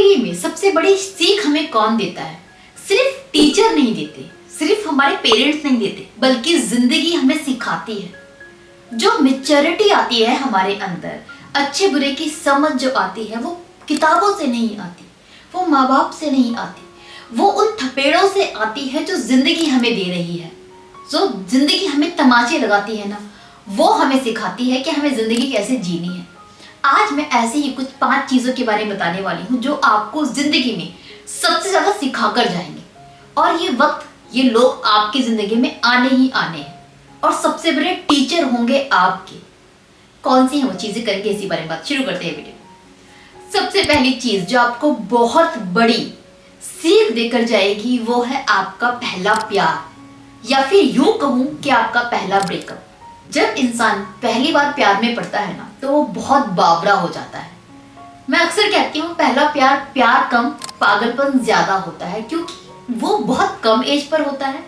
जिंदगी में सबसे बड़ी सीख हमें कौन देता है? सिर्फ टीचर नहीं देते, सिर्फ हमारे पेरेंट्स नहीं देते, बल्कि जिंदगी हमें सिखाती है। जो मैच्योरिटी आती है हमारे अंदर, अच्छे बुरे की समझ जो आती है, वो किताबों से नहीं आती, वो माँ बाप से नहीं आती, वो उन थपेड़ों से आती है जो जिंदगी हमें दे रही है। जो जिंदगी हमें तमाचे लगाती है ना, वो हमें सिखाती है कि हमें जिंदगी कैसे जीनी है। आज मैं ऐसे ही कुछ 5 चीजों के बारे में बताने वाली हूँ जो आपको जिंदगी में सबसे ज्यादा सिखा कर जाएंगे। और ये वक्त, ये लोग आपकी जिंदगी में आने ही आने हैं और सबसे बड़े टीचर होंगे आपके। कौन सी है वो चीजें, करेंगे इसी बारे में बात। शुरू करते हैं वीडियो। सबसे पहली चीज जो आपको बहुत बड़ी सीख देकर जाएगी वो है आपका पहला प्यार, या फिर यूं कहूं कि आपका पहला ब्रेकअप। जब इंसान पहली बार प्यार में पड़ता है ना, तो वो बहुत बावरा हो जाता है। मैं अक्सर कहती हूँ पहला प्यार कम, पागलपन ज्यादा होता है, क्योंकि वो बहुत कम एज पर होता है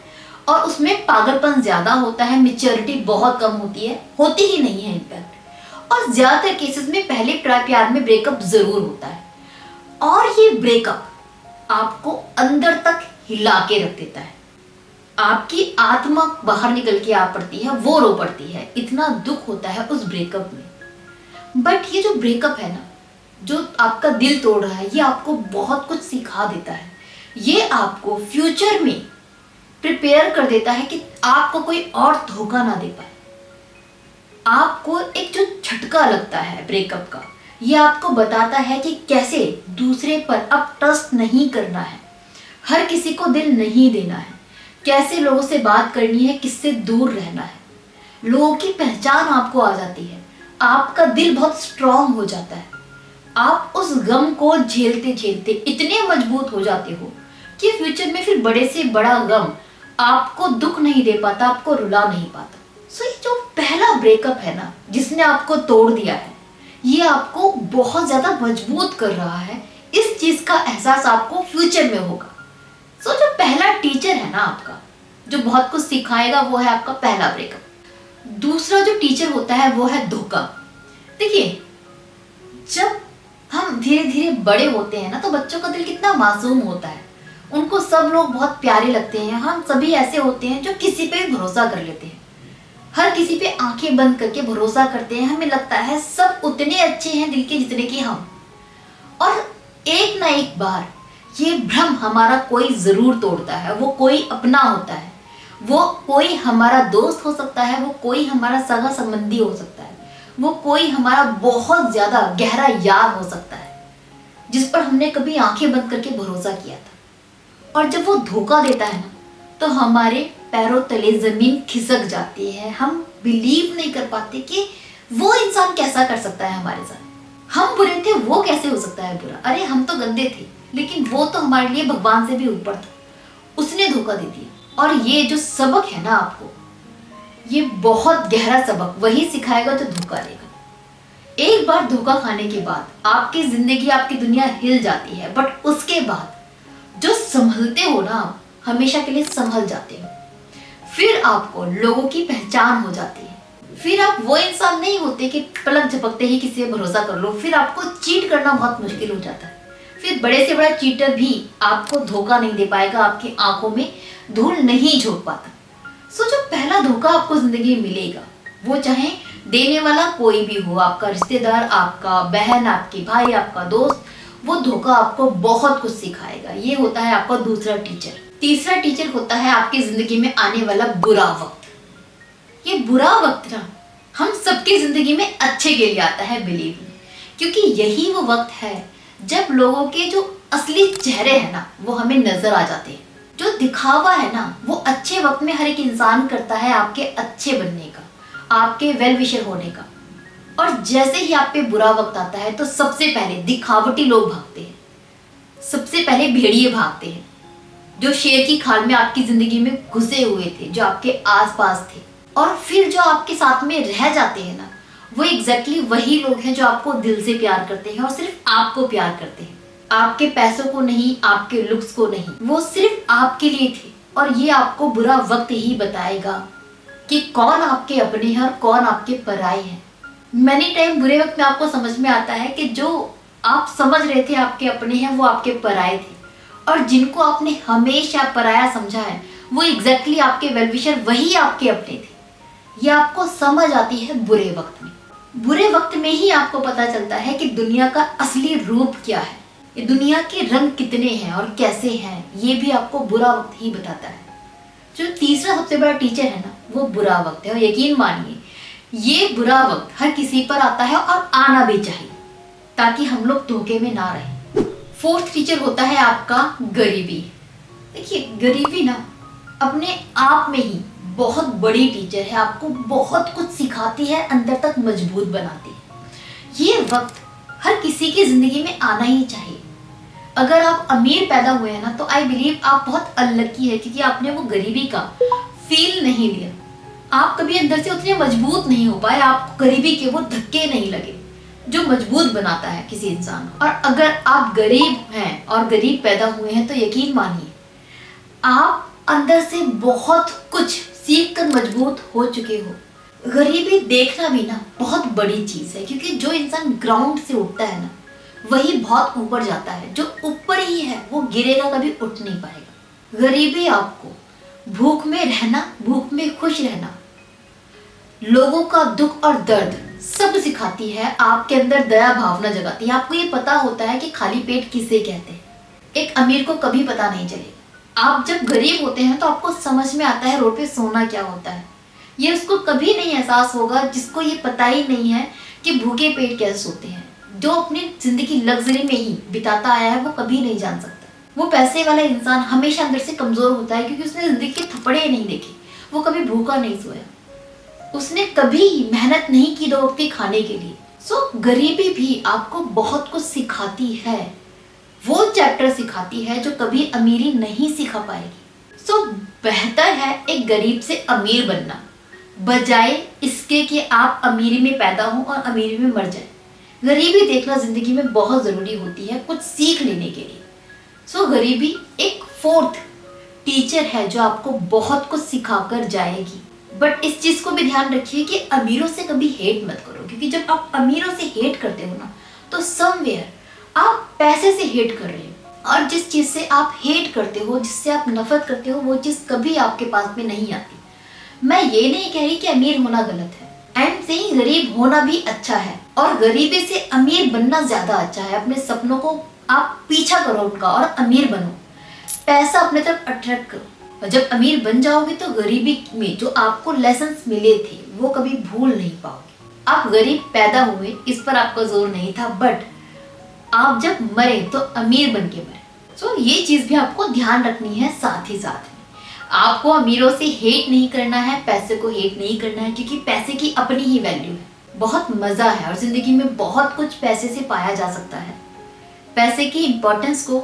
और उसमें पागलपन ज्यादा होता है, मैच्योरिटी बहुत कम होती ही नहीं है इनफैक्ट। और ज्यादातर केसेस में पहले प्यार में ब्रेकअप जरूर होता है और ये ब्रेकअप आपको अंदर तक हिला के रख देता है। आपकी आत्मा बाहर निकल के आ पड़ती है, वो रो पड़ती है, इतना दुख होता है उस ब्रेकअप में। बट ये जो ब्रेकअप है ना, जो आपका दिल तोड़ रहा है, ये आपको बहुत कुछ सिखा देता है। ये आपको फ्यूचर में प्रिपेयर कर देता है कि आपको कोई और धोखा ना दे पाए। आपको एक जो झटका लगता है ब्रेकअप का, ये आपको बताता है कि कैसे दूसरे पर अब ट्रस्ट नहीं करना है, हर किसी को दिल नहीं देना है, कैसे लोगों से बात करनी है, किससे दूर रहना है। लोगों की पहचान आपको आ जाती है, आपका दिल बहुत स्ट्रांग हो जाता है। आप उस गम को झेलते झेलते इतने मजबूत हो जाते हो कि फ्यूचर में फिर बड़े से बड़ा गम आपको दुख नहीं दे पाता, आपको रुला नहीं पाता। सो ये जो पहला ब्रेकअप है ना, जिसने आपको तोड़ दिया है, ये आपको बहुत ज्यादा मजबूत कर रहा है। इस चीज का एहसास आपको फ्यूचर में होगा। सो जो पहला टीचर है ना आपका, जो बहुत कुछ सिखाएगा, वो है आपका पहला ब्रेकअप। दूसरा जो टीचर होता है वो है धोखा। देखिए, जब हम धीरे धीरे बड़े होते हैं ना, तो बच्चों का दिल कितना मासूम होता है, उनको सब लोग बहुत प्यारे लगते हैं। हम सभी ऐसे होते हैं जो किसी पे भरोसा कर लेते हैं, हर किसी पे आंखें बंद करके भरोसा करते हैं। हमें लगता है सब उतने अच्छे हैं दिल के जितने कि हम। और एक ना एक बार ये भ्रम हमारा कोई जरूर तोड़ता है। वो कोई अपना होता है, वो कोई हमारा दोस्त हो सकता है, वो कोई हमारा सगा संबंधी हो सकता है, वो कोई हमारा बहुत ज्यादा गहरा यार हो सकता है, जिस पर हमने कभी आंखें बंद करके भरोसा किया था। और जब वो धोखा देता है ना, तो हमारे पैरों तले जमीन खिसक जाती है। हम बिलीव नहीं कर पाते कि वो इंसान कैसा कर सकता है हमारे साथ। हम बुरे थे, वो कैसे हो सकता है बुरा? अरे हम तो गंदे थे, लेकिन वो तो हमारे लिए भगवान से भी ऊपर था, उसने धोखा दे दिया। और ये जो सबक है ना आपको, ये बहुत गहरा सबक वही सिखाएगा जो धोखा देगा। एक बार धोखा खाने के बाद आपकी जिंदगी, आपकी दुनिया हिल जाती है, बट उसके बाद जो संभलते हो ना, आप हमेशा के लिए संभल जाते हो। फिर आपको लोगों की पहचान हो जाती है। फिर आप वो इंसान नहीं होते कि पलक झपकते ही किसी पे भरोसा कर लो। फिर आपको चीट करना बहुत मुश्किल हो जाता है। फिर बड़े से बड़ा चीटर भी आपको धोखा नहीं दे पाएगा, आपकी आंखों में धूल नहीं झोंक पाता। सो जो पहला धोखा आपको जिंदगी में मिलेगा, वो चाहे देने वाला कोई भी हो, आपका रिश्तेदार, आपका बहन, आपके भाई, आपका दोस्त, वो धोखा आपको बहुत कुछ सिखाएगा। ये होता है आपका दूसरा टीचर। तीसरा टीचर होता है आपकी जिंदगी में आने वाला बुरा वक्त। ये बुरा वक्त ना हम सबकी जिंदगी में अच्छे के लिए आता है, बिलीव मी, क्योंकि यही वो वक्त है जब लोगों के जो असली चेहरे हैं ना, वो हमें नजर आ जाते हैं। जो दिखावा है ना, वो अच्छे वक्त में हर एक इंसान करता है आपके अच्छे बनने का, आपके वेल विशर होने का। और जैसे ही आप पे बुरा वक्त आता है, तो सबसे पहले दिखावटी लोग भागते हैं, सबसे पहले भेड़िए भागते हैं, जो शेर की खाल में आपकी जिंदगी में घुसे हुए थे, जो आपके आसपास थे। और फिर जो आपके साथ में रह जाते हैं ना, वो एग्जैक्टली वही लोग हैं जो आपको दिल से प्यार करते हैं और सिर्फ आपको प्यार करते हैं। आपके पैसों को नहीं, आपके लुक्स को नहीं, वो सिर्फ आपके लिए थे। और ये आपको बुरा वक्त ही बताएगा कि कौन आपके अपने हैं और कौन आपके पराए हैं। मैनी टाइम बुरे वक्त में आपको समझ में आता है कि जो आप समझ रहे थे आपके अपने हैं, वो आपके पराये थे। और जिनको आपने हमेशा पराया समझा है, वो एग्जैक्टली आपके वेलविशर वही आपके अपने थे। ये आपको समझ आती है बुरे वक्त में। बुरे वक्त में ही आपको पता चलता है कि दुनिया का असली रूप क्या है, ये दुनिया के रंग कितने हैं और कैसे हैं, ये भी आपको बुरा वक्त ही बताता है। जो तीसरा सबसे बड़ा टीचर है ना, वो बुरा वक्त है। और यकीन मानिए, ये बुरा वक्त हर किसी पर आता है और आना भी चाहिए, ताकि हम लोग धोखे में ना रहें। फोर्थ टीचर होता है आपका गरीबी। देखिए, गरीबी ना अपने आप में ही बहुत बड़ी टीचर है, आपको बहुत कुछ सिखाती है, अंदर तक मजबूत बनाती है। ये वक्त हर किसी की जिंदगी में आना ही चाहिए। अगर आप अमीर पैदा हुए हैं ना, तो आई बिलीव आप बहुत अनलकी है, क्योंकि आपने वो गरीबी का फील नहीं लिया। आप कभी अंदर से उतने मजबूत नहीं हो पाए, आपको गरीबी के वो धक्के नहीं लगे जो मजबूत बनाता है किसी इंसान को। और अगर आप गरीब हैं और गरीब पैदा हुए हैं, तो यकीन मानिए आप अंदर से बहुत कुछ सीख कर मजबूत हो चुके हो। गरीबी देखना भी ना बहुत बड़ी चीज है, क्योंकि जो इंसान ग्राउंड से उठता है ना, वही बहुत ऊपर जाता है। जो ऊपर ही है वो गिरेगा, कभी उठ नहीं पाएगा। गरीबी आपको भूख में रहना, भूख में खुश रहना, लोगों का दुख और दर्द सब सिखाती है, आपके अंदर दया भावना जगाती है। आपको ये पता होता है कि खाली पेट किसे कहते हैं। एक अमीर को कभी पता नहीं चलेगा। आप जब गरीब होते हैं तो आपको समझ में आता है रोड पे सोना क्या होता है। ये उसको कभी नहीं एहसास होगा जिसको ये पता ही नहीं है कि भूखे पेट कैसे सोते हैं। जो अपनी जिंदगी लग्जरी में ही बिताता आया है, वो कभी नहीं जान सकता। वो पैसे वाला इंसान हमेशा अंदर से कमजोर होता है, क्योंकि उसने जिंदगी के थप्पड़े नहीं देखे, वो कभी भूखा नहीं सोया, उसने कभी मेहनत नहीं की 2 वक्त के खाने के लिए। सो गरीबी भी आपको बहुत कुछ सिखाती है, वो चैप्टर सिखाती है जो कभी अमीरी नहीं सिखा पाएगी। सो बेहतर है एक गरीब से अमीर बनना, बजाय इसके कि आप अमीरी में पैदा हो और अमीरी में मर जाए। गरीबी देखना जिंदगी में बहुत जरूरी होती है कुछ सीख लेने के लिए। सो गरीबी एक फोर्थ टीचर है जो आपको बहुत कुछ सिखाकर जाएगी। बट इस चीज को भी ध्यान रखिए कि अमीरों से कभी हेट मत करो, क्योंकि जब आप अमीरों से हेट करते हो ना, तो समवेयर आप पैसे से हेट कर रहे हो। और जिस चीज से आप हेट करते हो, जिससे आप नफरत करते हो, वो चीज कभी आपके पास में नहीं आती। मैं ये नहीं कह रही कि अमीर होना गलत है, आई एम सेइंग गरीब होना भी अच्छा है, और गरीबी से अमीर बनना ज्यादा अच्छा है। अपने सपनों को आप पीछा करो उनका और अमीर बनो, पैसा अपने तरफ अट्रैक्ट करो। और जब अमीर बन जाओगे तो गरीबी में जो आपको लेसन्स मिले थे वो कभी भूल नहीं पाओगे। आप गरीब पैदा हुए, इस पर आपका जोर नहीं था, बट आप जब मरे तो अमीर बन के मरे। सो ये चीज भी आपको ध्यान रखनी है। साथ ही साथ में आपको अमीरों से हेट नहीं करना है, पैसे को हेट नहीं करना है, क्योंकि पैसे की अपनी ही वैल्यू है, बहुत मजा है और जिंदगी में बहुत कुछ पैसे से पाया जा सकता है। पैसे की इंपॉर्टेंस को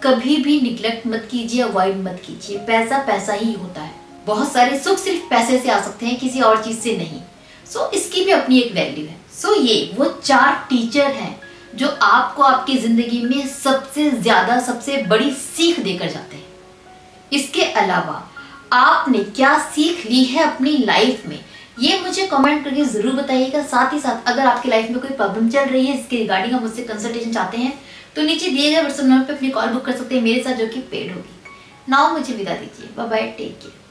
कभी भी निग्लेक्ट मत कीजिए, अवॉइड मत कीजिए। पैसा पैसा ही होता है। बहुत सारे सुख सिर्फ पैसे से आ सकते हैं, किसी और चीज से नहीं। सो इसकी भी अपनी एक वैल्यू है। सो ये वो 4 टीचर हैं जो आपको आपकी जिंदगी में सबसे ज्यादा सबसे बड़ी सीख देकर जाते हैं। इसके अलावा आपने क्या सीख ली है अपनी लाइफ में, ये मुझे कमेंट करके जरूर बताइएगा। साथ ही साथ अगर आपकी लाइफ में कोई प्रॉब्लम चल रही है, इसके रिगार्डिंग आप मुझसे कंसल्टेशन चाहते हैं, तो नीचे दिए गए व्हाट्सएप नंबर पे अपनी कॉल बुक कर सकते हैं मेरे साथ, जो कि पेड होगी। नाउ मुझे विदा दीजिए। Bye bye, take care.